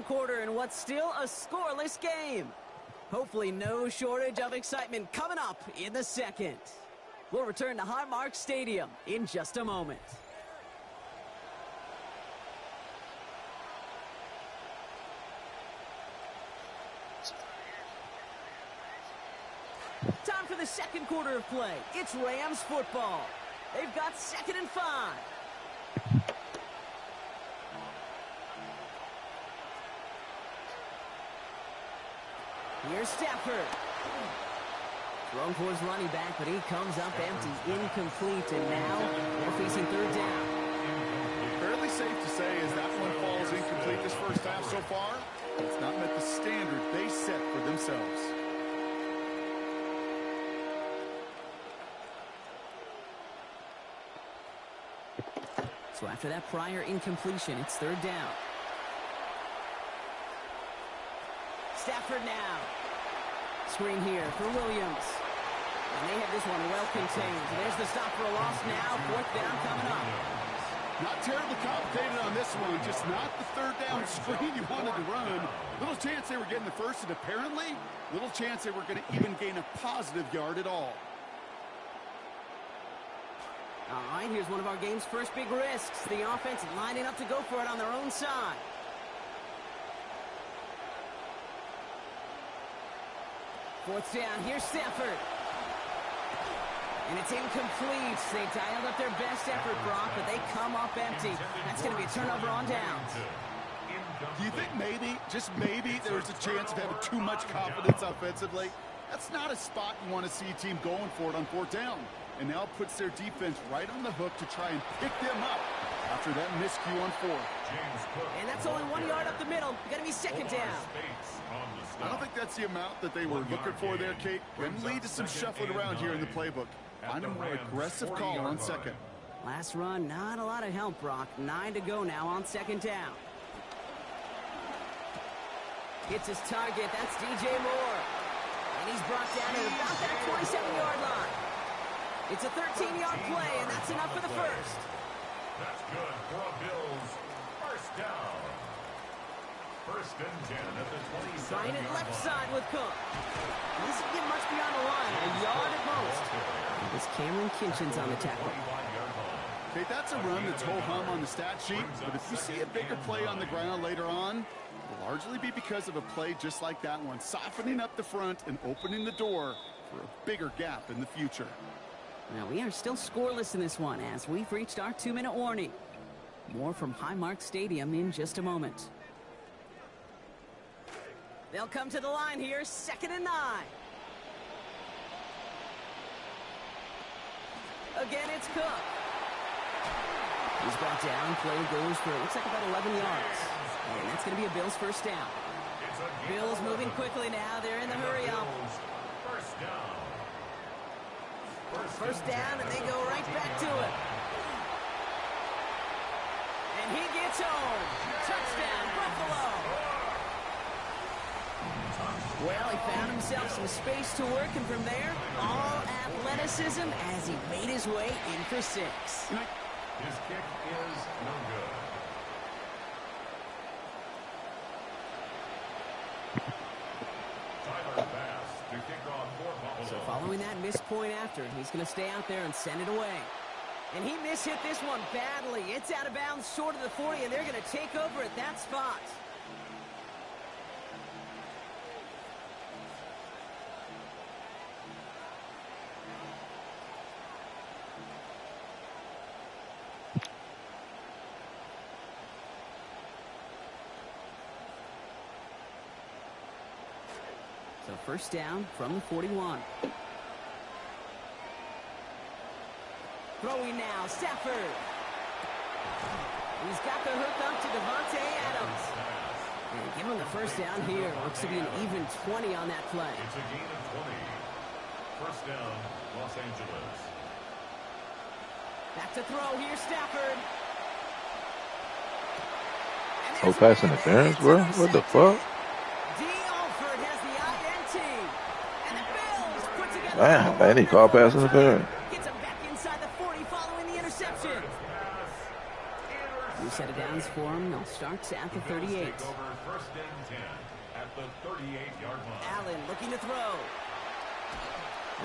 second quarter in what's still a scoreless game. Hopefully no shortage of excitement coming up in the second. We'll return to Highmark Stadium in just a moment. Time for the second quarter of play. It's Rams football. They've got 2nd and 5. Here's Stafford. Thrown for his running back, but he comes up empty, incomplete, and now they're facing 3rd down. Fairly safe to say as that one falls incomplete this first half so far, it's not met the standard they set for themselves. So after that prior incompletion, it's 3rd down. Stafford now. Screen here for Williams. And they have this one well contained. There's the stop for a loss now. 4th down coming up. Not terribly complicated on this one. Just not the 3rd down screen you wanted to run. Little chance they were getting the first, and apparently little chance they were going to even gain a positive yard at all. All right, here's one of our game's first big risks. The offense lining up to go for it on their own side. Fourth down, here's Stafford. And it's incomplete. They dialed up their best effort, Brock, but they come up empty. That's going to be a turnover on downs. Do you think maybe, just maybe, there's a chance of having too much confidence offensively? That's not a spot you want to see a team going for it on 4th down. And now puts their defense right on the hook to try and pick them up after that miscue on 4th. And that's only 1 yard up the middle. Going to be 2nd down. I don't think that's the amount that they were looking for there, Kate. Going to lead to some shuffling around here in the playbook. Find a more aggressive call on 2nd. Last run, not a lot of help, Brock. 9 to go now on 2nd down. Hits his target. That's DJ Moore. And he's brought down at about that 27-yard line. It's a 13-yard play, and that's enough for the first. That's good for a Bills first down. 1st and 10 at the 27. Trying it left side with Cook. He doesn't get much beyond the line, a yard at most. It's Cameron Kinchins on the tackle. Okay, that's a run that's ho-hum on the stat sheet, but if you see a bigger play on the ground later on, it'll largely be because of a play just like that one, softening up the front and opening the door for a bigger gap in the future. Now, we are still scoreless in this one as we've reached our 2-minute warning. More from Highmark Stadium in just a moment. They'll come to the line here, 2nd and 9. Again, it's Cook. He's brought down. Play goes for, it looks like about 11 yards. And that's going to be a Bills first down. Bills moving quickly now. They're in the hurry up. First down. First down, and they go right back to it. And he gets home. Touchdown, Buffalo. Well, he found himself some space to work, and from there, all athleticism as he made his way in for 6. His kick is no good. Tyler Bass to kick off for Buffalo. So following that missed point after, he's going to stay out there and send it away. And he mishit this one badly. It's out of bounds short of the 40, and they're going to take over at that spot. So first down from the 41. Throwing now, Stafford. He's got the hook up to Devontae Adams. And give him the first down here. Looks to be an even 20 on that play. It's a gain of 20. First down, Los Angeles. Back to throw. Here's Stafford. Oh, pass interference, bro? What the fuck? Damn, man, he called pass interference. Gets him back inside the 40 following the interception. Pass. We set it down downs for him. They'll start at the 38. First and 10 at the 38-yard line. Allen looking to throw.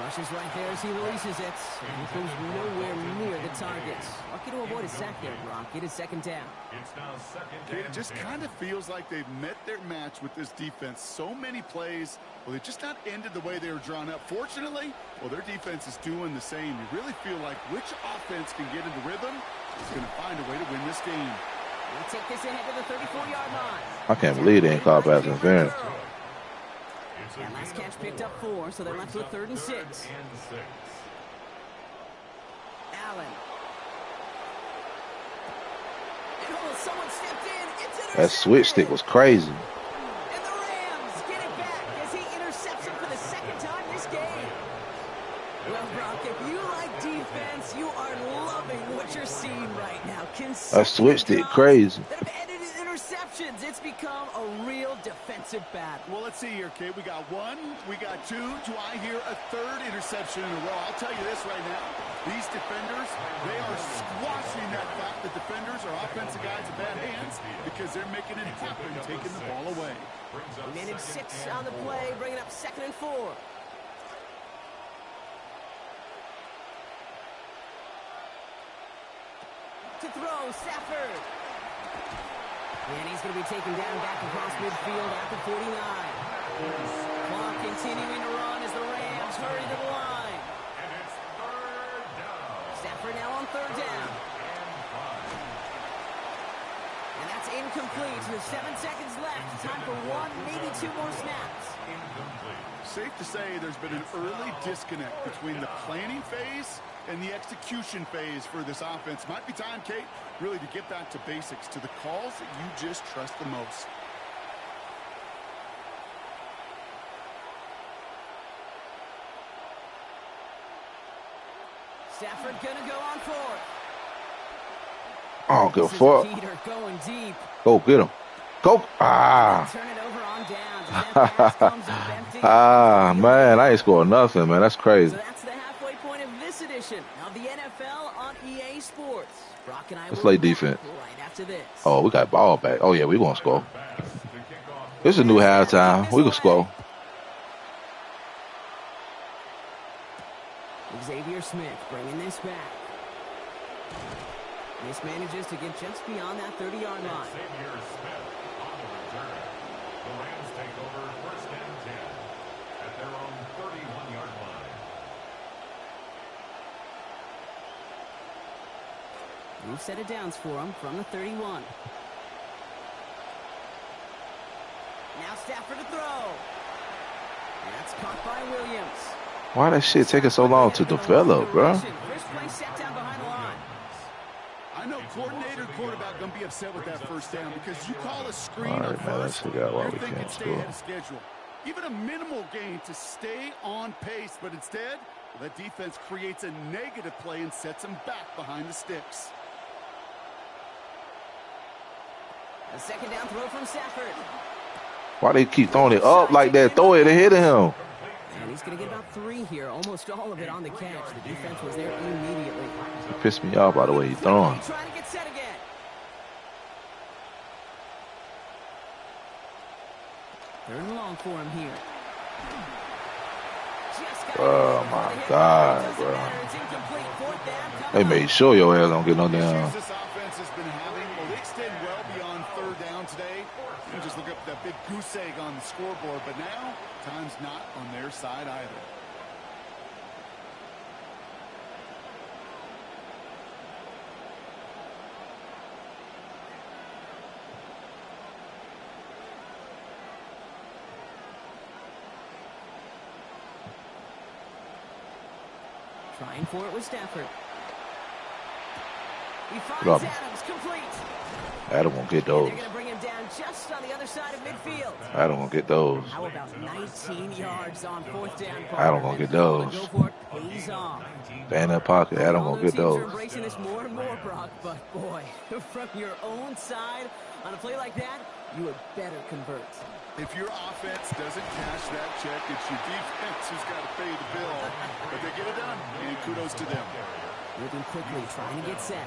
Rushes right there as he releases it. And it goes nowhere near the target. Lucky to avoid a sack there, Brock. It is second down. It's now second down. It just kind of feels like they've met their match with this defense. So many plays, well, they've just not ended the way they were drawn up. Fortunately, well, their defense is doing the same. You really feel like which offense can get into rhythm is going to find a way to win this game. We'll take this ahead to the 34-yard line. I can't believe they ain't called pass interference. That last catch picked up 4, so they're left with 3rd and 6. Allen. And someone stepped in. It's That switch stick was crazy. And the Rams get it back as he intercepts him for the second time this game. Well, Brock, if you like defense, you are loving what you're seeing right now. That switch stick crazy. That have ended in interceptions. It's become a real defensive battle. Well, let's see here, Kate. We got 1, we got 2. Do I hear a 3rd interception in a row? I'll tell you this right now. These defenders, they are squashing that fact that defenders are offensive guys in bad hands because they're making it happen, taking the ball away. Minute 6 on the play, bringing up 2nd and 4. To throw, Stafford. And he's going to be taken down back across midfield at the 49. Clock continuing to run as the Rams hurry to the line. And it's 3rd down. Stafford now on 3rd down. And that's incomplete. With 7 seconds left. Time for 1, maybe 2 more snaps. Safe to say there's been an early disconnect between the planning phase and the execution phase for this offense. Might be time, Kate, really to get back to basics, to the calls that you just trust the most. Stafford gonna go on 4th. Oh, good fuck. Peter going deep. Go get him. Go. Ah. Turn it over on downs. That pass comes up empty. Ah, man, I ain't scored nothing, man. That's crazy. So that's the halfway point of this edition of the NFL on EA Sports. Brock and I Let's will play be back defense. right after this. Oh, we got ball back. Oh, yeah, we going to score. This is a new halftime. We can score. Xavier Smith bringing this back. This manages to get just beyond that 30-yard line. Xavier Smith on the return. The Rams take over 1st and 10 at their own 31-yard line. New set of downs for him from the 31. Now Stafford to throw. That's caught by Williams. Why that shit taking so long to develop, bro? First play set down behind the line. I know coordinator, quarterback going to be upset with that first down because you call a screen All on right, man, let's first, figure out why you're we thinking can't stay score. ahead of schedule. Even a minimal gain to stay on pace, but instead, that defense creates a negative play and sets them back behind the sticks. A second down throw from Stafford. Why they keep throwing it up like that? Throw it ahead of him. And he's going to get about 3 here, almost all of it on the catch. The defense was there immediately. It pissed me off by the way he's throwing. Trying to get set again. Third and long for him here. Oh my God, bro. They made sure your ass don't get no damn. This offense has been having, well, they extend well beyond 3rd down today. You can just look up that big goose egg on the scoreboard, but now time's not on their side either. Trying for it with Stafford. He finds Rob. Adams complete. Adam won't get They're those. going to bring him down just on the other side of midfield. Adam won't get those. How about 19 yards on 4th down? Adam gonna get those. Go for it. Pays off. Stay in that pocket. Adam won't get Teams are those. embracing this more and more, Brock. But boy, from your own side on a play like that, you would better convert. If your offense doesn't cash that check, it's your defense who's got to pay the bill. But they get it done, and kudos to them. Moving quickly, trying to get set.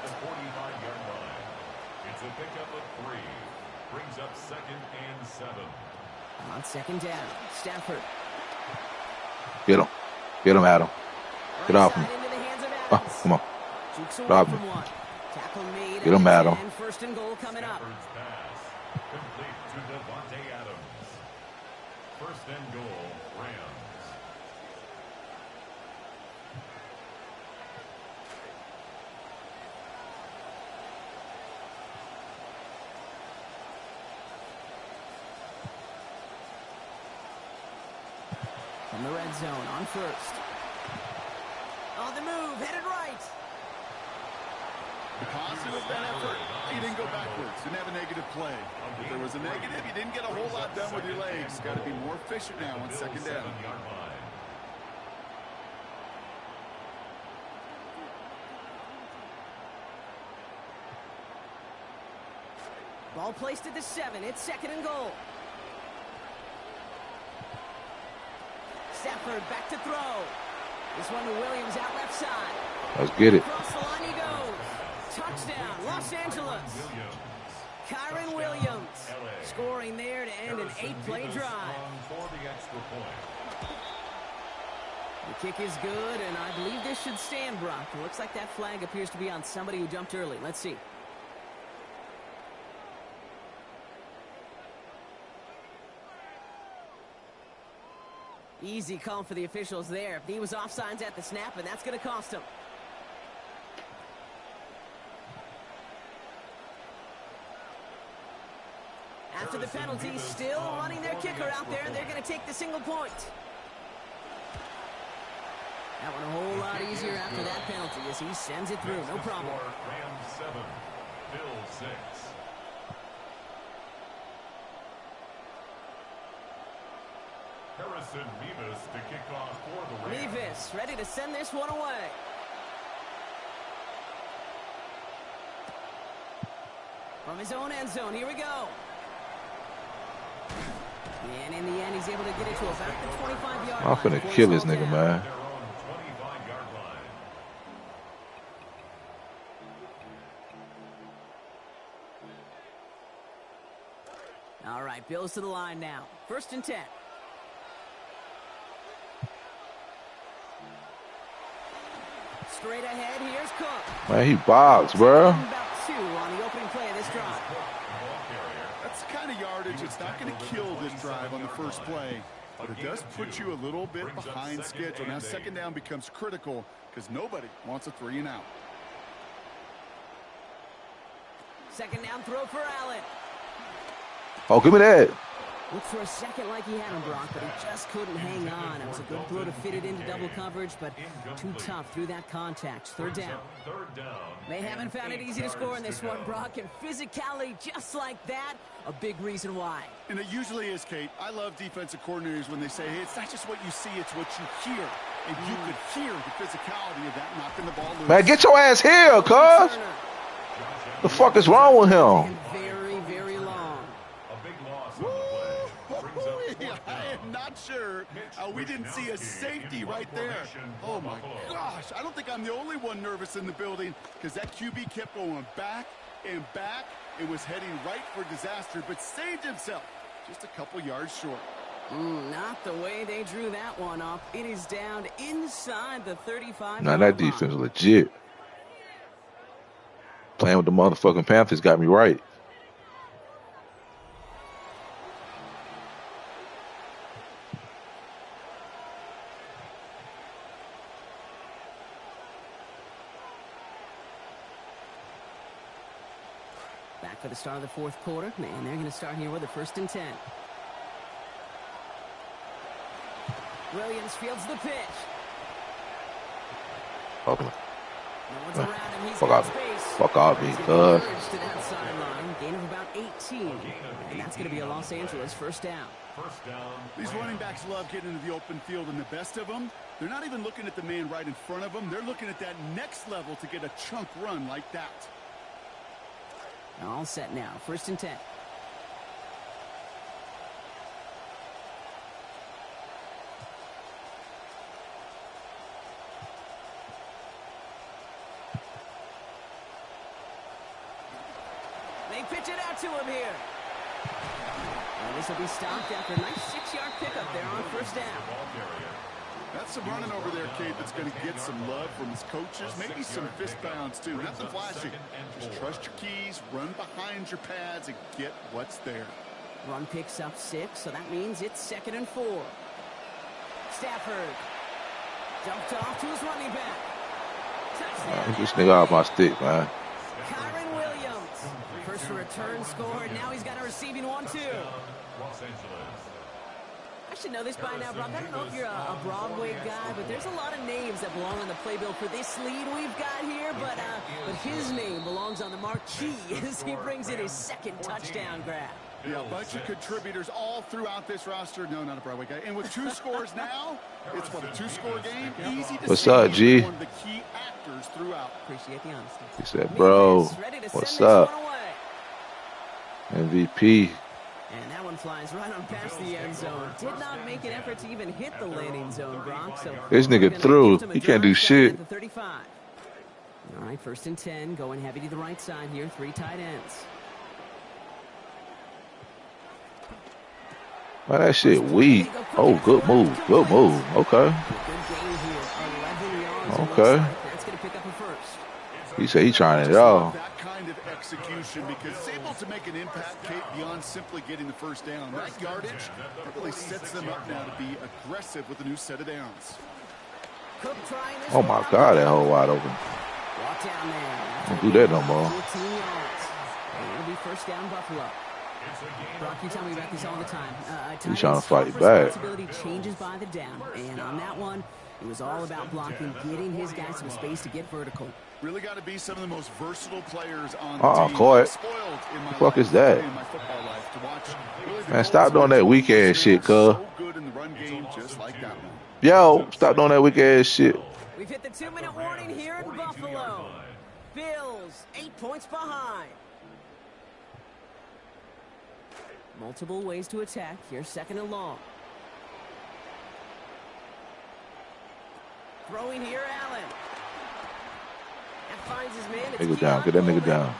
It's a pickup of 3. Brings up 2nd and 7. On 2nd down, Stafford. Get him. Get him, Adam. Get off him. Into the hands of Oh, Adams. come on. Jukes away Drop from him. one. Tackle made. Get him, Adam. And 1st and goal coming up. Stafford's pass. Complete to Devontae Adams. 1st and goal, Rams. From the red zone on 1st. On the move, headed right. Positive that effort. He didn't go backwards. Didn't have a negative play. If there was a negative, you didn't get a whole lot done with your legs. Got to be more efficient now on 2nd down. 7-yard line. Ball placed at the 7. It's 2nd and goal. Stafford back to throw. This one to Williams out left side. Let's get it. Across the line he goes. Touchdown, Los Angeles. Kyron Williams scoring there to end an 8-play drive. For the extra point. The kick is good, and I believe this should stand, Brock. It looks like that flag appears to be on somebody who jumped early. Let's see. Easy call for the officials there. He was offsides at the snap, and that's going to cost him. After the penalty, still running their kicker out there, and they're going to take the single point. That one a whole lot easier after that penalty as he sends it through. No problem. Rams 7, Bills 6. Harrison Mevis to kick off for the Rams. Mevis ready to send this one away. From his own end zone, here we go. And in the end, he's able to get it to about the 25-yard line. I'm finna kill this nigga, man. Their own 25-yard line. All right, Bills to the line now. 1st and 10. Straight ahead, here's Cook. Man, he boxed, bro. About 2 on the opening play of this drive. That's the kind of yardage. It's not going to kill this drive on the first play, but it does put you a little bit behind schedule. Now 2nd down becomes critical because nobody wants a 3 and out. 2nd down throw for Allen. Oh, give me that. Looked for a second like he had him, Brock, but he just couldn't hang on. It was a good throw to fit it into double coverage, but too tough through that contact. 3rd down. They haven't found it easy to score in this one, Brock, and physicality just like that, a big reason why. And it usually is, Kate. I love defensive coordinators when they say, hey, it's not just what you see, it's what you hear. And you could hear the physicality of that knocking the ball loose. Man, get your ass here, cuz. The fuck is wrong with him? Very, very long. A big loss on the play. Brings up I am not sure we didn't see a safety right there. Oh, my gosh. I don't think I'm the only one nervous in the building because that QB kept going back and back. It was heading right for disaster, but saved himself just a couple yards short. Not the way they drew that one up. It is down inside the 35. Now that defense is legit. Playing with the motherfucking Panthers got me right. Back for the start of the 4th quarter, and they're going to start here with a 1st and 10. Williams fields the pitch. Okay. No one's around him. He's Fuck got off. space. Fuck off me, He's cuz. encouraged to that sideline. Gain of about 18. And that's going to be a Los Angeles 1st down. First down. These running backs love getting into the open field, and the best of them, they're not even looking at the man right in front of them. They're looking at that next level to get a chunk run like that. All set now. 1st and 10. They pitch it out to him here. And this will be stopped after a nice 6-yard pickup there on first down. That's some running over there, Kate, that's going to get some love from his coaches. Maybe some fist bounds, too. Nothing flashy. Just trust your keys, run behind your pads, and get what's there. Run picks up 6, so that means it's 2nd and 4. Stafford. Dumped off to his running back. Touchdown. This nigga off my stick, man. Kyron Williams. First return score, and now he's got a receiving one, too. I should know this by now, Brock. I don't know if you're a Broadway guy, but there's a lot of names that belong on the playbill for this lead we've got here, but his name belongs on the marquee as he brings in his 2nd touchdown grab. Yeah, a bunch of contributors all throughout this roster. No, not a Broadway guy. And with 2 scores now, it's what, a 2-score game? Easy to What's up, G? One of the key actors throughout. Appreciate the honesty. He said, bro, what's up? MVP. And that one flies right on past the end zone. Did not make an effort to even hit the landing zone, Brock. So this nigga threw. He can't do shit. All right, 1st and 10, going heavy to the right side here. 3 tight ends. Man, that shit weak. Oh, good move. Good move. Okay. Okay. That's going to pick up a first. He said he trying it all. That kind of execution, because it's able to make an impact, Kate, beyond simply getting the first down. That yardage, it really sets them up now to be aggressive with a new set of downs. Oh my God, that hole wide open. Walk down there. Don't do that no more. 14 yards. It'll be first down, Buffalo. Brock, you tell me about this all the time. He's trying to fight back. Responsibility changes by the down, and on that one, it was all about blocking, getting his guys some space to get vertical. Really got to be some of the most versatile players on the team. Caught. Spoiled in my The fuck life, is that? in my football life, to watch really Man, stop doing that weak ass shit, cuz. so good in the run game, just like that one. Yo, stop doing that weak ass shit. We've hit the 2-minute warning here in Buffalo. Bills 8 points behind. Multiple ways to attack. Here's 2nd and long. Throwing here, Allen. That finds his man. Nigga down. Get that nigga down.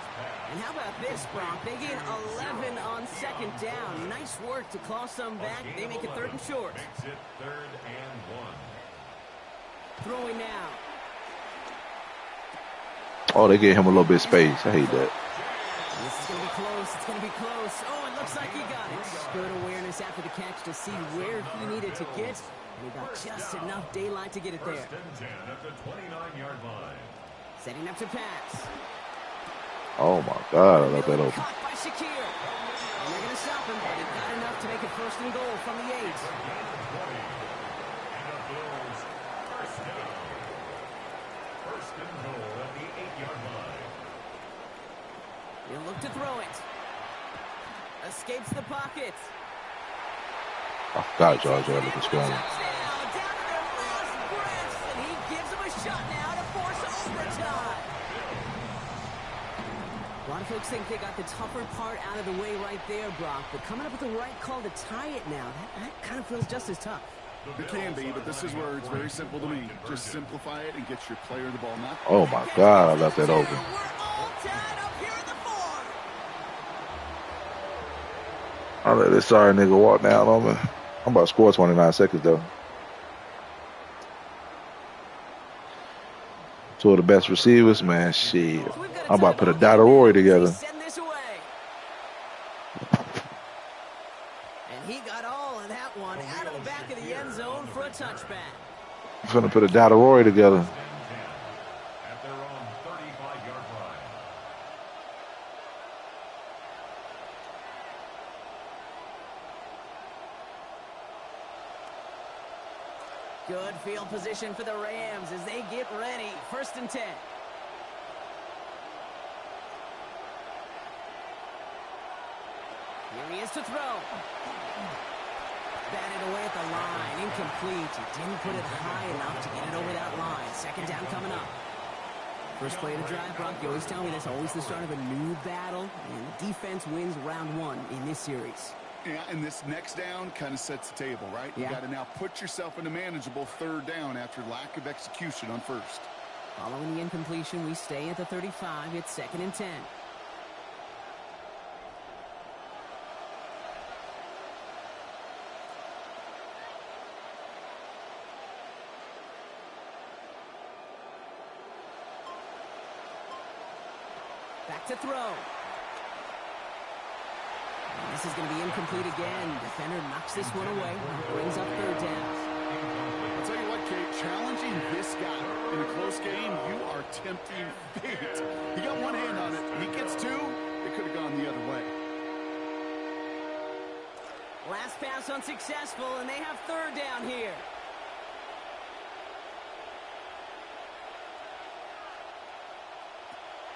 And how about this, Brock? They gain 11 on 2nd down. Nice work to claw some back. They make it 3rd and short. Makes it 3rd and 1. Throwing now. Oh, they gave him a little bit of space. I hate that. This is going to be close. It's going to be close. Oh, it looks like he got it. Good awareness after the catch to see where he needed to get. And he got just enough daylight to get it there. 1st and 10 at the 29-yard line. Setting up to pass. Oh my God, I left that open. Caught by Shakir. And they're going to stop him, but he got enough to make it 1st and goal from the 8. And the Bills first down. 1st and goal at the 8-yard line. He'll look to throw it. Escapes the pocket. Oh God, George, look at scrambling. Touchdown, down to their last breaths, and he gives them a shot now to force overtime. A lot of folks think they got the tougher part out of the way right there, Brock, but coming up with the right call to tie it now, that kind of feels just as tough. It can be, but this is where it's very simple to me. Just simplify it and get your player the ball. Not Oh my God, I left that open. We're all tied up here in the 4th. I let this sorry nigga walk down on me. I'm about to score 29 seconds though. Two of the best receivers, man. Shit. I'm about to put a dot of Rory together. Send this away. And he got all of that one out of the back of the end zone for a touchback. I'm finna put a dot of Rory together. At their own 35-yard line. Good field position for the Rams as they get ready. 1st and 10. Here he is to throw. Batted away at the line. Incomplete. He didn't put it high enough to get it over that line. 2nd down coming up. First play of the drive, Brock. You always tell me that's always the start of a new battle. And the defense wins round 1 in this series. Yeah, and this next down kind of sets the table, right? Yeah. You got to now put yourself in a manageable 3rd down after lack of execution on 1st. Following the incompletion, we stay at the 35. It's 2nd and 10. Back to throw. This is going to be incomplete again. Defender knocks this one away. Brings up third down. I'll tell you what, Kate, challenging this guy in a close game, you are tempting fate. He got one hand on it. He gets two. It could have gone the other way. Last pass unsuccessful, and they have third down here.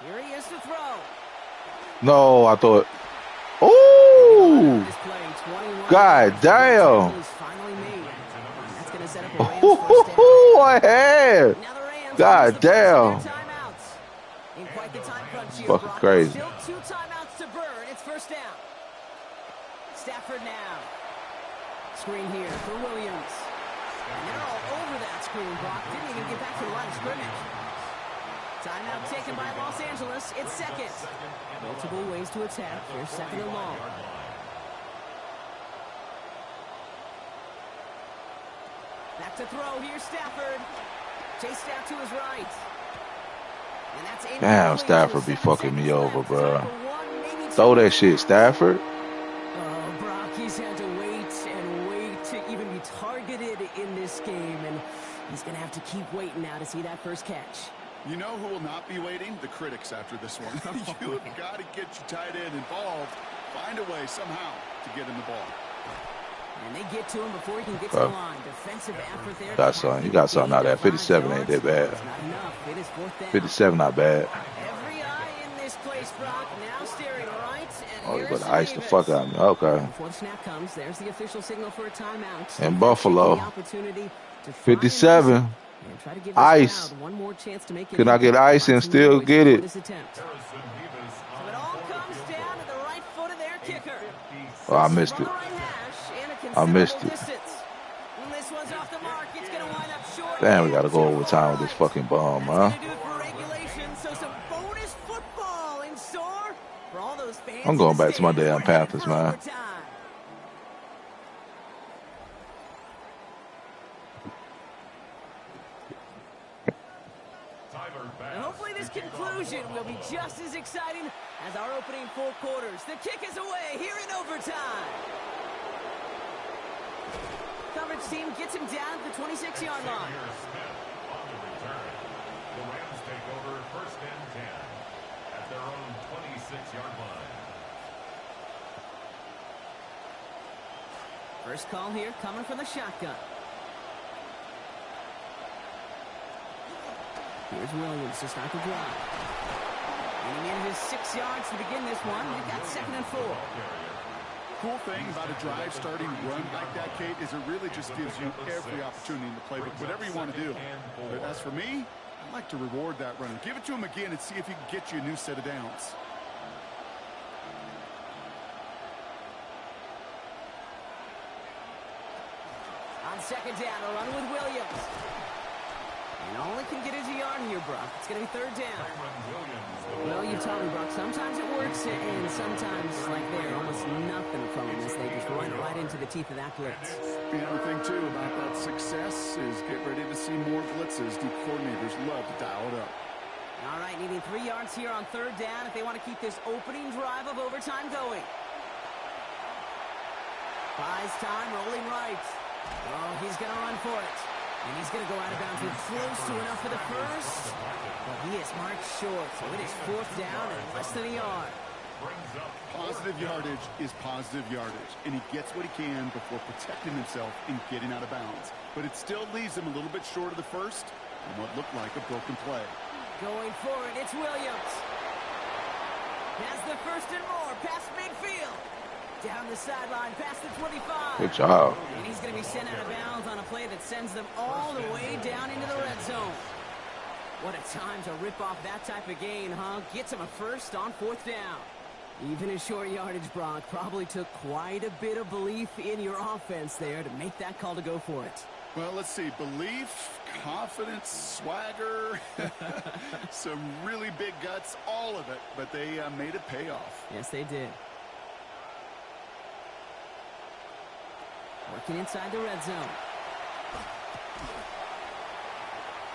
Here he is to throw. No, I thought. Ooh! God damn! Ooh, I had. God damn! Fucking crazy. Still 2 timeouts to burn. It's first down. Stafford now. Screen here for Williams. And they're all over that screen. Brock didn't even get back to the line of scrimmage. Timeout taken by Los Angeles. It's second. Multiple ways to attack. Here's second and long. Back to throw. Here's Stafford. Chased out to his right. And that's damn, Stafford be fucking me over, bro. Throw that shit, Stafford. Oh, Brock, he's had to wait and wait to even be targeted in this game. And he's going to have to keep waiting now to see that first catch. You know who will not be waiting? The critics after this one. You have got to get your tight end involved. Find a way somehow to get him the ball. And they get to him before he can get to the line. Defensive effort there. Got something. You got something out of that. 57 ain't that bad. 57 not bad. Every eye in this place, Brock. Now staring right. Oh, you better ice the fuck out of me. Okay. Before the snap comes, there's the official signal for a timeout. In Buffalo. 57. Ice. One more chance to make it. Can I get ice and still get it? So it all comes down to the right foot of their kicker. Oh, I missed it. I missed it. Damn, we gotta go overtime with this fucking bomb, huh? I'm going back to my damn Panthers, man. And hopefully this conclusion will be just as exciting as our opening 4 quarters. The kick is away here in overtime. Coverage team gets him down at the 26-yard line. The Rams take over first and 10 at their own 26-yard line. First call here coming from the shotgun. Here's Williams to start the drive. And he manages 6 yards to begin this one. They've got second and 4. Cool thing about a drive starting run like that, Kate, is it really just gives you every opportunity to play whatever you want to do. But as for me, I like to reward that runner. Give it to him again and see if he can get you a new set of downs. On second down, a run with Williams. And only can get his yard here, Brock. It's going to be third down. Well, you taught me, Brock, sometimes it works, and sometimes, like there, almost nothing from him as they just run right into the teeth of that blitz. The other thing, too, about that success is get ready to see more blitzes. The coordinators love to dial it up. All right, needing 3 yards here on third down if they want to keep this opening drive of overtime going. Buys time, rolling right. Oh, he's going to run for it. And he's going to go out of bounds. We're close to enough for the first. But he is marked short, so it is fourth down and less than a yard. Positive yardage is positive yardage, and he gets what he can before protecting himself and getting out of bounds. But it still leaves him a little bit short of the first and what looked like a broken play. Going forward, it's Williams. Has the first and more, past midfield. Down the sideline, past the 25. Good job. And he's going to be sent out of bounds on a play that sends them all the way down into the red zone. What a time to rip off that type of gain, huh? Gets him a first on fourth down. Even a short yardage, Brock, probably took quite a bit of belief in your offense there to make that call to go for it. Well, let's see. Belief, confidence, swagger, some really big guts, all of it. But they made it pay off. Yes, they did. Working inside the red zone.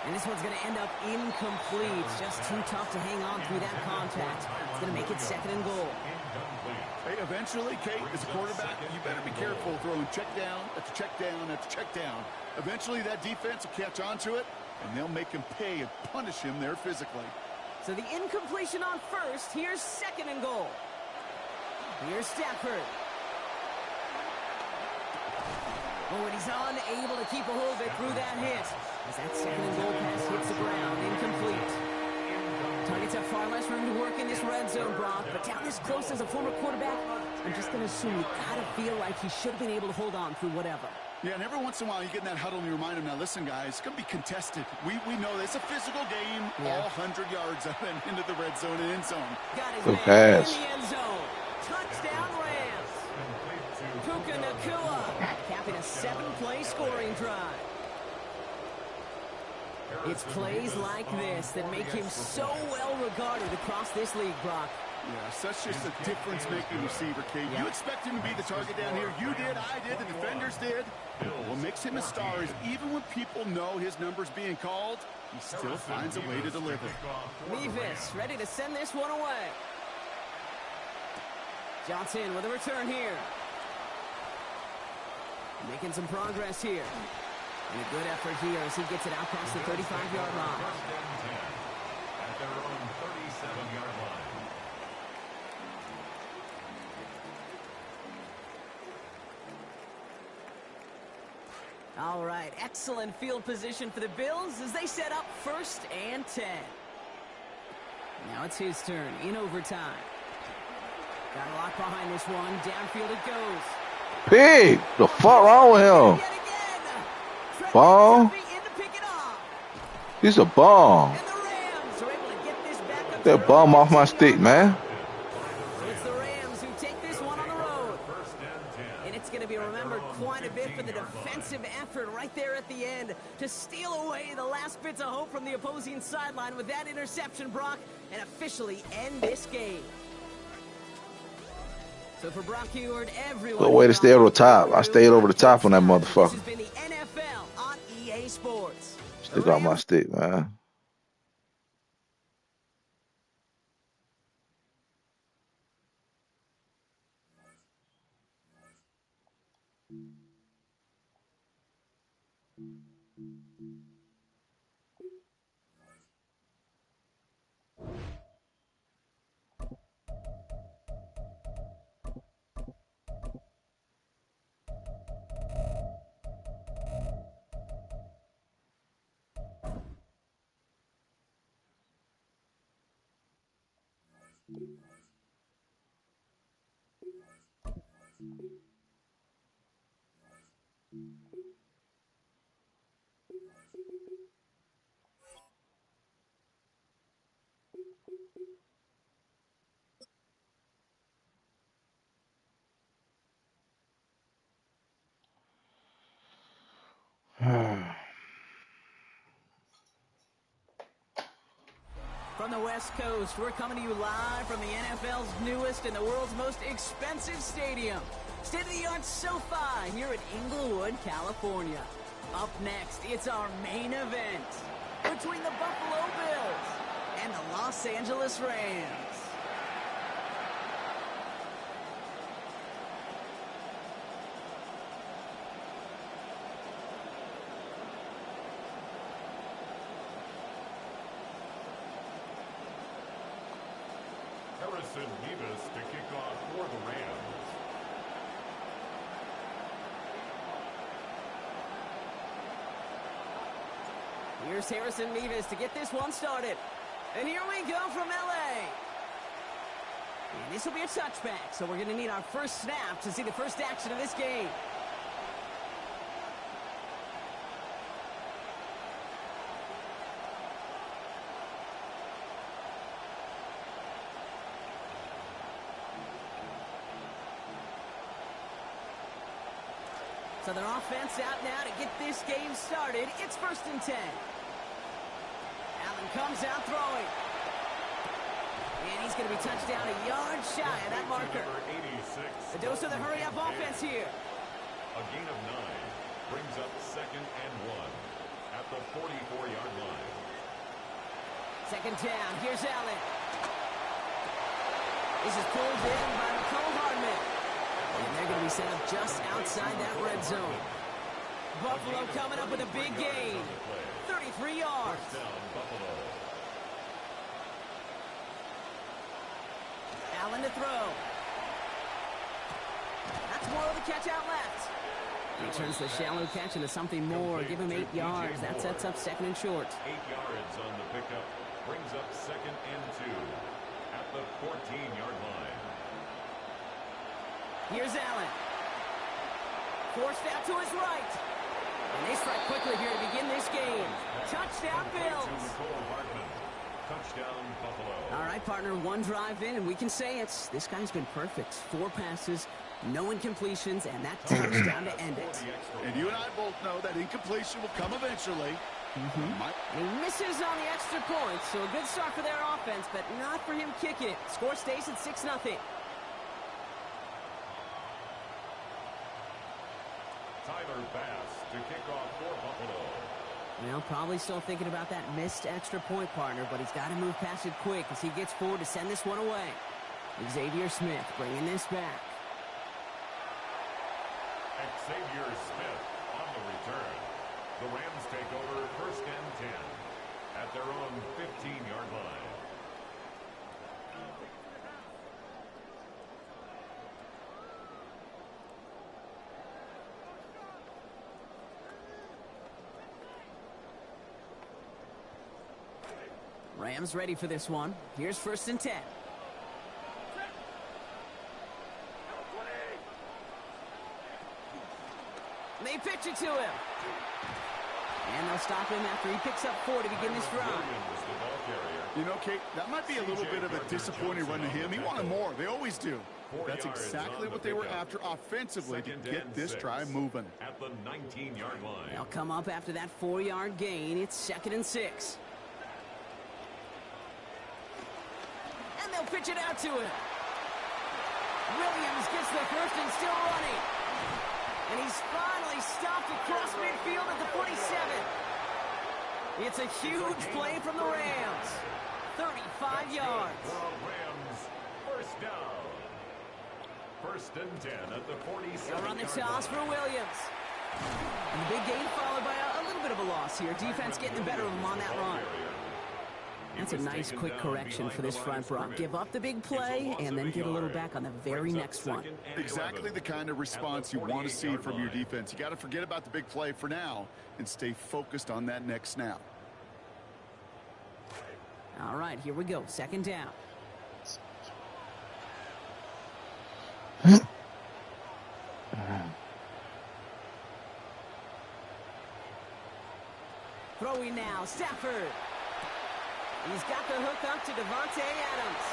And this one's going to end up incomplete. Just too tough to hang on through that contact. It's going to make it 2nd and goal. Hey, eventually, Kate, as a quarterback, you better be careful throwing check down after check down after check down. Eventually, that defense will catch on to it, and they'll make him pay and punish him there physically. So the incompletion on first. Here's 2nd and goal. Here's Stafford. Oh, and he's unable to keep a hold of it through that hit. As that 2nd and goal pass hits the ground, incomplete. Targets have far less room to work in this red zone, Brock, but down this close as a former quarterback, I'm just going to assume you got to feel like he should have been able to hold on through whatever. Yeah, and every once in a while you get in that huddle and you remind him, now listen, guys, it's going to be contested. We know this. It's a physical game, all 100 yards up and into the red zone and end zone. Got his Good man pass. in the end zone. Touchdown, Rams. Puka Nacua capping a 7-play scoring drive. It's plays like this that make him so well regarded across this league, Brock. Yeah, such just a difference-making receiver, Kate. You expect him to be the target down here. You did, I did, the defenders did. What makes him a star is even when people know his number's being called, he still finds a way to deliver. Mevis ready to send this one away. Johnson with a return here. Making some progress here. And a good effort here as he gets it out past the 35-yard line. At their own 37-yard line. All right, excellent field position for the Bills as they set up 1st and 10. Now it's his turn in overtime. Got a lock behind this one. Downfield it goes. Pig, the fuck wrong with him? Ball. He's a bum. That bum off my stick, man. So it's the Rams who take this one on the road. And it's going to be remembered quite a bit for the defensive effort right there at the end to steal away the last bits of hope from the opposing sideline with that interception, Brock, and officially end this game. So for Brock Heward, everyone... Good way to stay over the top. I stayed over the top on that motherfucker. This has been the NFL on EA Sports. Stick out my stick, man. From the West Coast, we're coming to you live from the NFL's newest and the world's most expensive stadium. State-of-the-art SoFi here in Inglewood, California. Up next, it's our main event between the Buffalo Bills and the Los Angeles Rams. Mevis to kick off for the Rams. Here's Harrison Mevis to get this one started. And here we go from LA. And this will be a touchback, so we're going to need our first snap to see the first action of this game. So their offense out now to get this game started. It's 1st and 10. Allen comes out throwing. And he's going to be touched down a yard shy of that marker. A dose of the hurry-up offense here. A gain of 9 brings up 2nd and 1. at the 44-yard line. Second down. Here's Allen. This is pulled in by McCole Hardman. And they're going to be set up just outside that red zone. Buffalo coming up with a big gain. 33 yards. First down, Buffalo. Allen to throw. That's more of the catch out left. He turns the shallow catch into something more. Give him 8 yards. That sets up second and short. 8 yards on the pickup. Brings up second and 2 at the 14-yard line. Here's Allen. Forced out to his right. And they strike quickly here to begin this game. Touchdown, Bills. Touchdown, Buffalo. All right, partner, one drive in, and we can say it's this guy's been perfect. 4 passes, no incompletions, and that touchdown to end it. And you and I both know that incompletion will come eventually. And he misses on the extra point, so a good start for their offense, but not for him kicking it. Score stays at 6-0. Tyler Bass to kick off for Buffalo. Well, probably still thinking about that missed extra point, partner, but he's got to move past it quick as he gets forward to send this one away. Xavier Smith bringing this back. Xavier Smith on the return. The Rams take over first and 10 at their own 15-yard line. Rams ready for this one. Here's first and 10. They pitch it to him. And they'll stop him after he picks up 4 to begin this drive. You know, Kate, that might be a little bit of a disappointing run to him. He wanted more. They always do. That's exactly what they were after offensively to get this drive moving. At the 19-yard line. They'll come up after that 4-yard gain. It's second and 6. And they'll pitch it out to him. Williams gets the first and still running. And he's finally stopped across midfield at the 47. It's a huge play from the Rams. 35 yards. Rams, first down. First and 10 at the 47. They'll run the toss for Williams. And the big gain followed by a little bit of a loss here. Defense getting the better of them on that run. That's a nice quick correction for this front, Brock. Give up the big play and then get a little back on the very next one. Exactly the kind of response you want to see from your defense. You got to forget about the big play for now and stay focused on that next snap. All right, here we go. Second down. Throwing now, Stafford. He's got the hook up to Devontae Adams.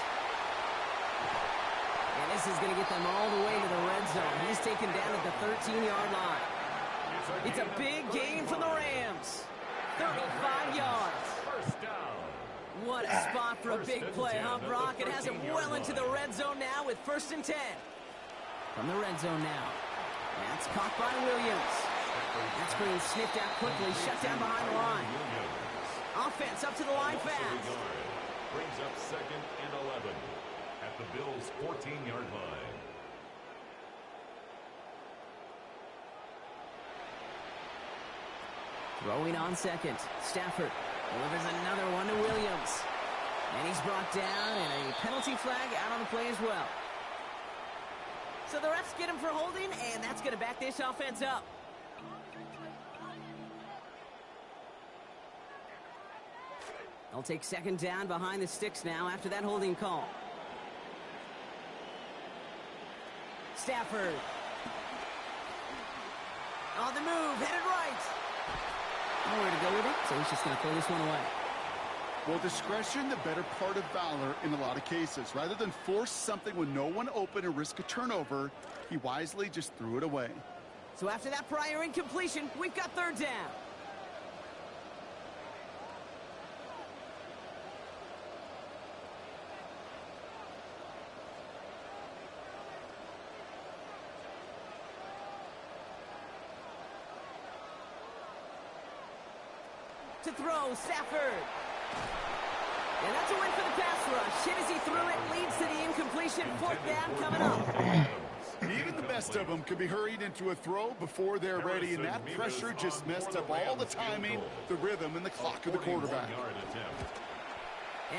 And this is going to get them all the way to the red zone. He's taken down at the 13-yard line. It's a big game for the Rams. 35 yards. First down. What a spot for a big play, huh, Brock? It has him well into the red zone now with first and 10. From the red zone now. That's caught by Williams. That screen sniffed out quickly, shut down behind the line. Offense up to the line fast. Brings up second and 11 at the Bills' 14-yard line. Throwing on second. Stafford delivers another one to Williams. And he's brought down, and a penalty flag out on the play as well. So the refs get him for holding, and that's going to back this offense up. They'll take second down behind the sticks now after that holding call. Stafford. On the move, headed right. Nowhere to go with it, so he's just going to throw this one away. Well, discretion, the better part of valor in a lot of cases. Rather than force something with no one open and risk a turnover, he wisely just threw it away. So after that prior incompletion, we've got third down. To throw, Stafford. And that's a win for the pass rush. Hit as he threw it, leads to the incompletion. Fourth down coming up. Even the best of them could be hurried into a throw before they're ready, and that pressure just messed up all the timing, the rhythm, and the clock of the quarterback.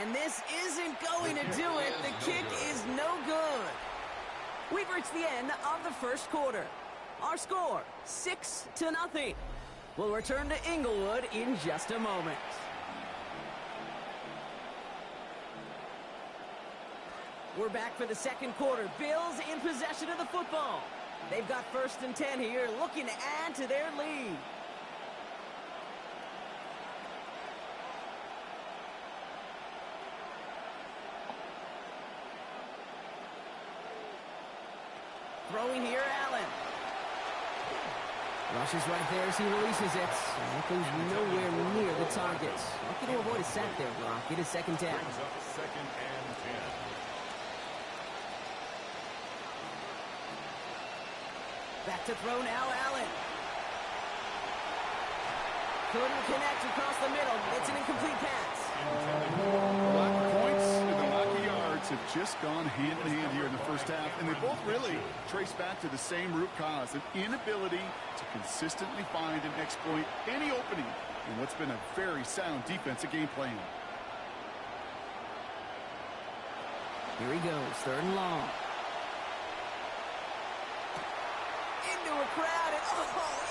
And this isn't going to do it. The kick is no good. We've reached the end of the first quarter. Our score, 6-0. We'll return to Inglewood in just a moment. We're back for the second quarter. Bills in possession of the football. They've got 1st and 10 here, looking to add to their lead. Throwing here, Allen. Rushes right there as he releases it. That goes nowhere near the target. Lucky to avoid a sack there, Brock. It is 2nd down. Second and 10. Back to throw now, Allen. Couldn't connect across the middle. It's an incomplete pass. The lack of points and the lack of yards have just gone hand in hand here in the first half, and they both really trace back to the same root cause, an inability to consistently find and exploit any opening in what's been a very sound defensive game plan. Here he goes, 3rd and long. Into a crowd, and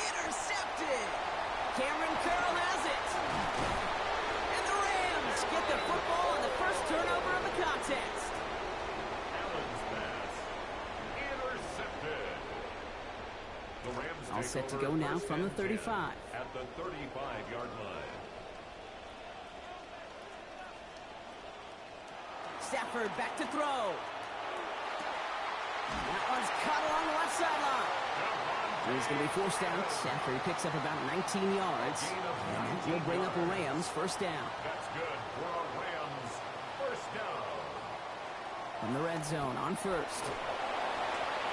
intercepted! Cameron Curl has it. And the Rams get the football on the first turnover of the contest. Allen's pass intercepted. The Rams All set to go now from the 35. At the 35-yard line. Stafford back to throw. That one's caught along the left sideline. He's going to be forced out. Stafford picks up about 19 yards. And that will bring up a Rams 1st down. That's good for a Rams 1st down. From the red zone on 1st.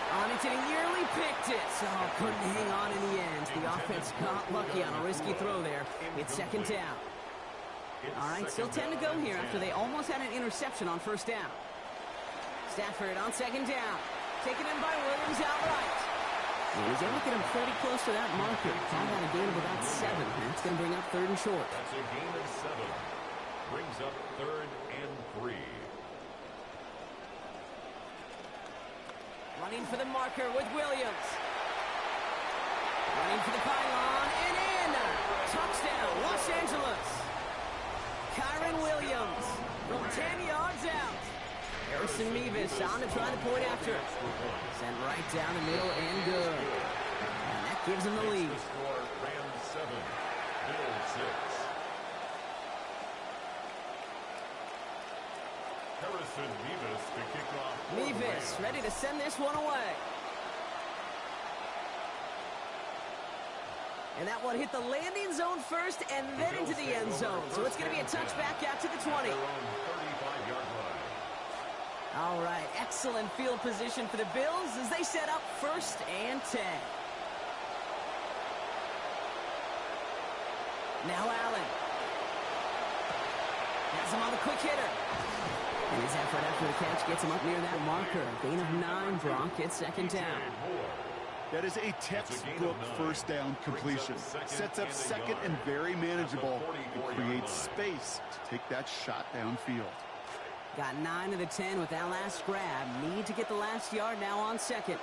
On it, and he nearly picked it. So couldn't hang on in the end. The offense got lucky on a risky throw there. It's 2nd down. All right, still 10 to go here after they almost had an interception on 1st down. Stafford on 2nd down. Taken in by Williams outright. And he's able to get him pretty close to that marker. Probably had a gain of about 7. That's going to bring up 3rd and short. That's a gain of 7. Brings up 3rd and 3. Running for the marker with Williams. Running for the pylon and in. Touchdown, Los Angeles. Kyron Williams from 10 yards out. Harrison Mevis on to try the point after. Sent right down the middle and good. And that gives him the lead. The score, Rams 7, Bills 6. Harrison Mevis to kick off. Mevis ready to send this one away. And that one hit the landing zone first and then into the end zone. So it's going to be a touchback out to the 20. All right, excellent field position for the Bills as they set up 1st and 10. Now Allen. Has him on the quick hitter. And his effort after the catch gets him up near that marker. Gain of 9, Brock. It's 2nd down. That is a textbook 1st down completion. Sets up 2nd and very manageable. And creates space to take that shot downfield. Got 9 of the 10 with that last grab. Need to get the last yard now on 2nd.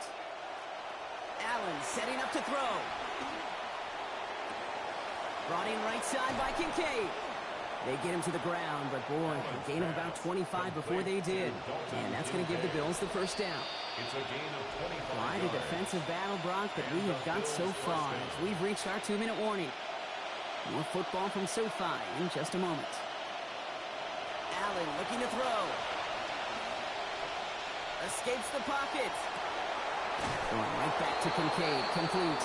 Allen setting up to throw. Brought in right side by Kincaid. They get him to the ground, but boy, a gain of about 25 before they did. And that's going to give the Bills the 1st down. It's a gain of 25. Quite a defensive battle, Brock, that we have got so far as we've reached our 2-minute warning. More football from SoFi in just a moment. Allen looking to throw. Escapes the pocket. Going right back to Kincaid. Complete.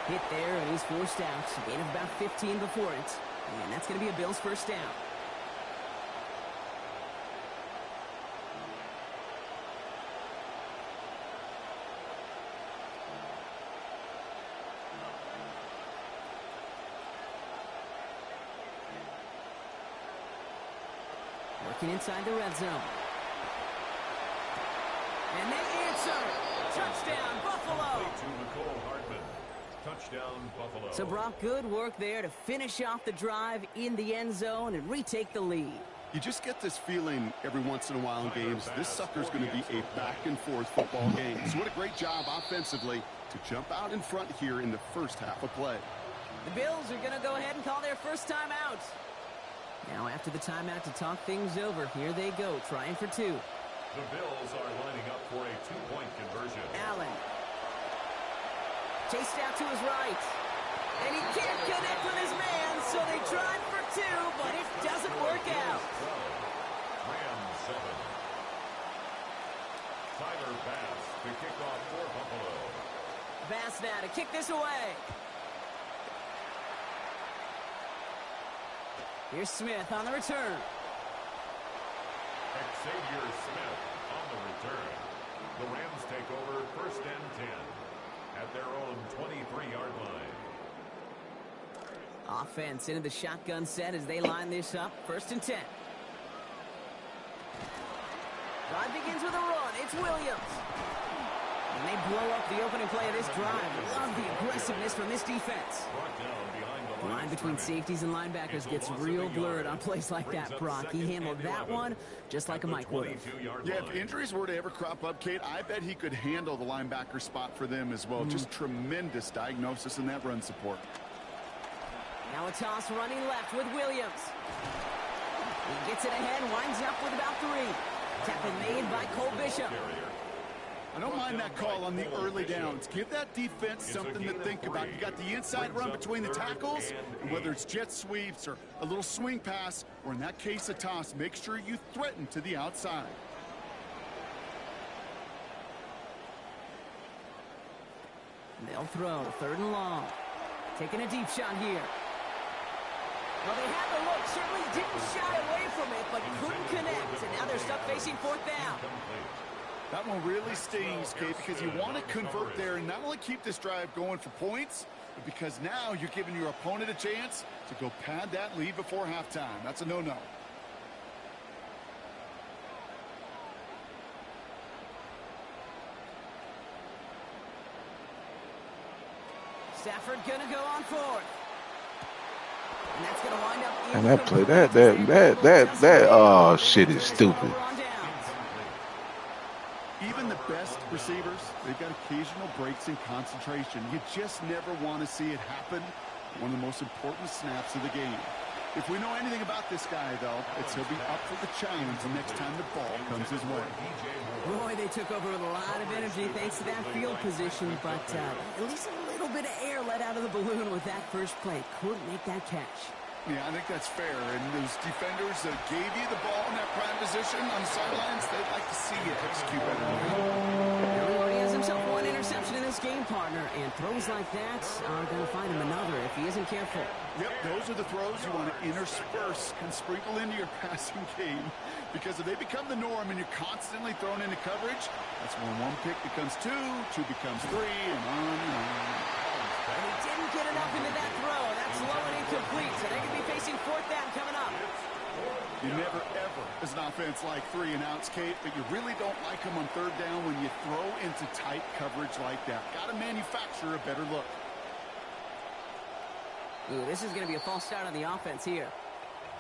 Hit there, and he's forced out. A gain of about 15 before it. And that's going to be a Bills 1st down. Working inside the red zone. And they answer. Touchdown, Buffalo. Touchdown, Buffalo. So, Brock, good work there to finish off the drive in the end zone and retake the lead. You just get this feeling every once in a while in games, this sucker's going to be a back-and-forth football game. So what a great job offensively to jump out in front here in the first half of play. The Bills are going to go ahead and call their first timeout. Now, after the timeout to talk things over, here they go, trying for two. The Bills are lining up for a two-point conversion. Allen. Chased out to his right. And he can't connect with his man, so they tried for two, but it doesn't work out. Rams 7. Tyler Bass to kick off for Buffalo. Bass now to kick this away. Here's Smith on the return. Xavier Smith on the return. The Rams take over first and 10 at their own 23-yard line. Offense into the shotgun set as they line this up. First and 10. Drive begins with a run. It's Williams. And they blow up the opening play of this drive. Love the aggressiveness from this defense. The line between safeties and linebackers gets real blurred on plays like that, Brock. He handled that one just like a Mike would have. Yeah, if injuries were to ever crop up, Kate, I bet he could handle the linebacker spot for them as well. Just tremendous diagnosis in that run support. Now a toss running left with Williams. He gets it ahead, winds up with about 3. Tackle made by Cole Bishop. I don't mind that call on the early downs. Give that defense something to think about. You got the inside run between the tackles, and whether it's jet sweeps or a little swing pass, or in that case a toss, make sure you threaten to the outside. They'll throw, 3rd and long. Taking a deep shot here. Well, they had the look, certainly didn't shy away from it, but couldn't connect, and now they're stuck facing 4th down. That one really stings, Kate, because you want to convert there and not only keep this drive going for points, but because now you're giving your opponent a chance to go pad that lead before halftime. That's a no-no. Stafford gonna go on 4th. And that's gonna wind up. And that play, that shit is stupid. Even the best receivers, they've got occasional breaks in concentration. You just never want to see it happen. One of the most important snaps of the game. If we know anything about this guy, though, it's he'll be up for the challenge the next time the ball comes his way. Boy, they took over with a lot of energy thanks to that field position, but at least a little bit of air let out of the balloon with that first play. Couldn't make that catch. Yeah, I think that's fair. And those defenders that gave you the ball in that prime position on the sidelines, they'd like to see you execute better. He already has himself 1 interception in this game, partner, and throws like that are going to find him another if he isn't careful. Yep, those are the throws you want to intersperse and sprinkle into your passing game, because if they become the norm and you're constantly thrown into coverage, that's when 1 pick becomes 2, 2 becomes 3, and on and on. And he didn't get enough into that throw. That's low and incomplete, so they could be facing 4th down coming up. You never, ever, as an offense, like 3 and outs, Kate, but you really don't like them on 3rd down when you throw into tight coverage like that. Got to manufacture a better look. Ooh, this is going to be a false start on the offense here.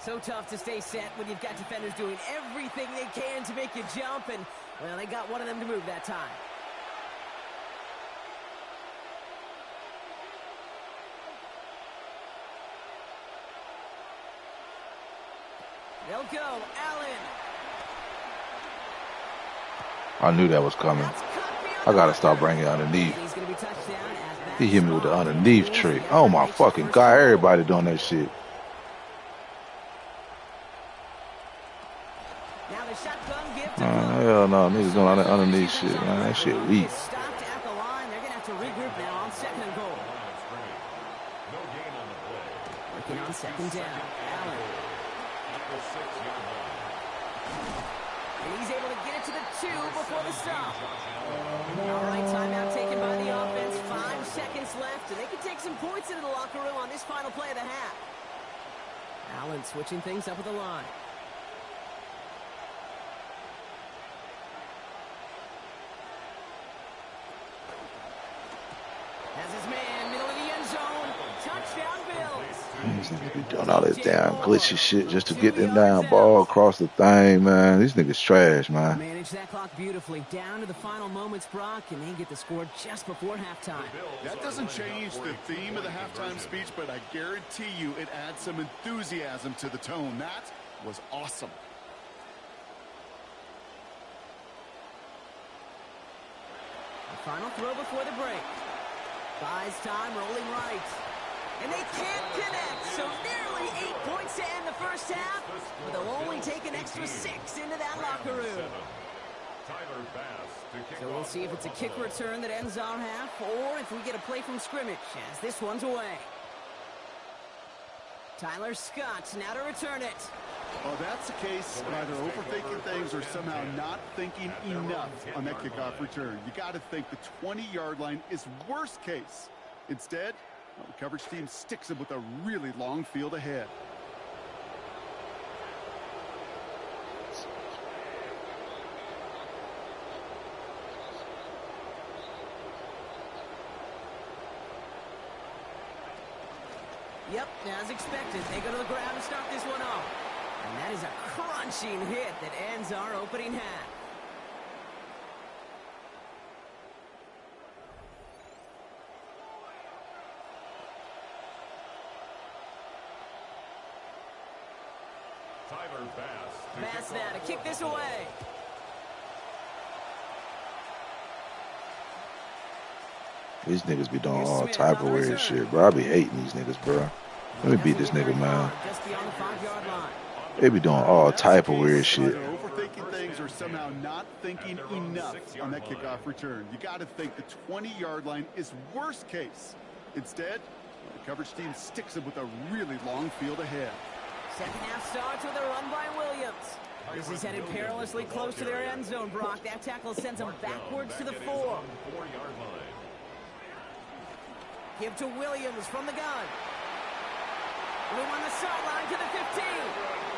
So tough to stay set when you've got defenders doing everything they can to make you jump, and, well, they got one of them to move that time. They'll go. Allen. I knew that was coming. I got to start bringing it underneath. He hit me with the underneath trick. Oh, my fucking God. Everybody doing that shit. Hell no. Niggas doing that underneath shit, man. That shit weak. Stopped at the line. They're going to have to regroup now on 2nd and goal. Working on 2nd down. Allen. And he's able to get it to the 2 before the stop. All right, timeout taken by the offense. 5 seconds left, and they can take some points into the locker room on this final play of the half. Allen switching things up with the line. These niggas be doing all this damn glitchy shit just to get them down ball across the thing, man. These niggas trash, man. Manage that clock beautifully. Down to the final moments, Brock, and they get the score just before halftime. That doesn't change the theme of the halftime speech, but I guarantee you it adds some enthusiasm to the tone. That was awesome. The final throw before the break. Buys time, rolling right. And they can't connect, so nearly 8 points to end the first half, but they'll only take an extra 6 into that locker room. So we'll see if it's a kick return that ends our half, or if we get a play from scrimmage, as this one's away. Tyler Scott now to return it. Well, that's the case. Either overthinking things or somehow not thinking enough on that kickoff return. You got to think the 20-yard line is worst case. Instead, the coverage team sticks him with a really long field ahead. Yep, as expected, they go to the ground and start this one off. And that is a crunching hit that ends our opening half. Tyler Bass now to kick this away. These niggas be doing all type of weird shit, bro. I be hating these niggas, bro. Let me beat this nigga, man. Just beyond the 5-yard line. They be doing all type of weird shit. Either overthinking things or somehow not thinking enough on that kickoff return. You got to think the 20-yard line is worst case. Instead, the coverage team sticks him with a really long field ahead. Second half starts with a run by Williams. This is headed perilously close to their end zone, Brock. That tackle sends them backwards to the 4. Give to Williams from the gun. Room on the sideline to the 15.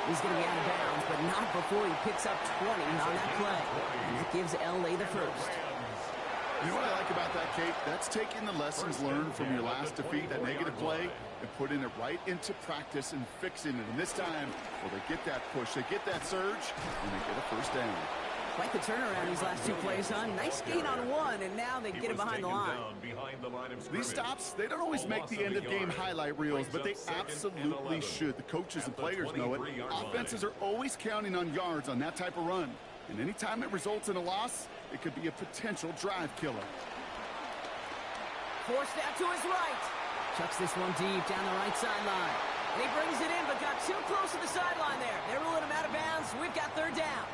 He's going to be out of bounds, but not before he picks up 20 on that play. And that gives LA the first. You know what I like about that, Kate? That's taking the lessons learned from your last defeat, that negative play, and putting it right into practice and fixing it. And this time, well, they get that push, they get that surge, and they get a first down. Quite the turnaround these last 2 plays, huh? Nice gain on one, and now they get it behind the line. These stops, they don't always make the end-of-game highlight reels, but they absolutely should. The coaches and players know it. Offenses are always counting on yards on that type of run. And anytime it results in a loss, it could be a potential drive killer. Forced out to his right. Chucks this one deep down the right sideline. And he brings it in, but got too close to the sideline there. They're ruling him out of bounds. We've got third down.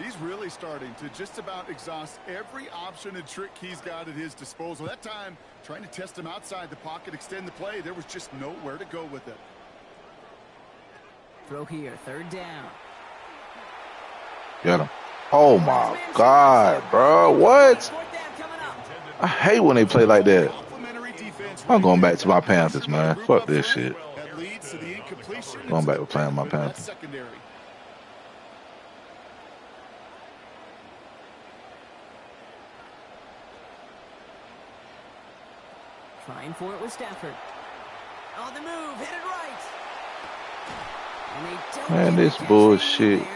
He's really starting to just about exhaust every option and trick he's got at his disposal. That time, trying to test him outside the pocket, extend the play, there was just nowhere to go with it. Throw here, third down. Get him. Oh, my God, bro. What? I hate when they play like that. I'm going back to my Panthers, man. Fuck this shit. Going back to playing my Panthers. Trying for it with Stafford. On the move, hit it right. And they don't Man, this bullshit.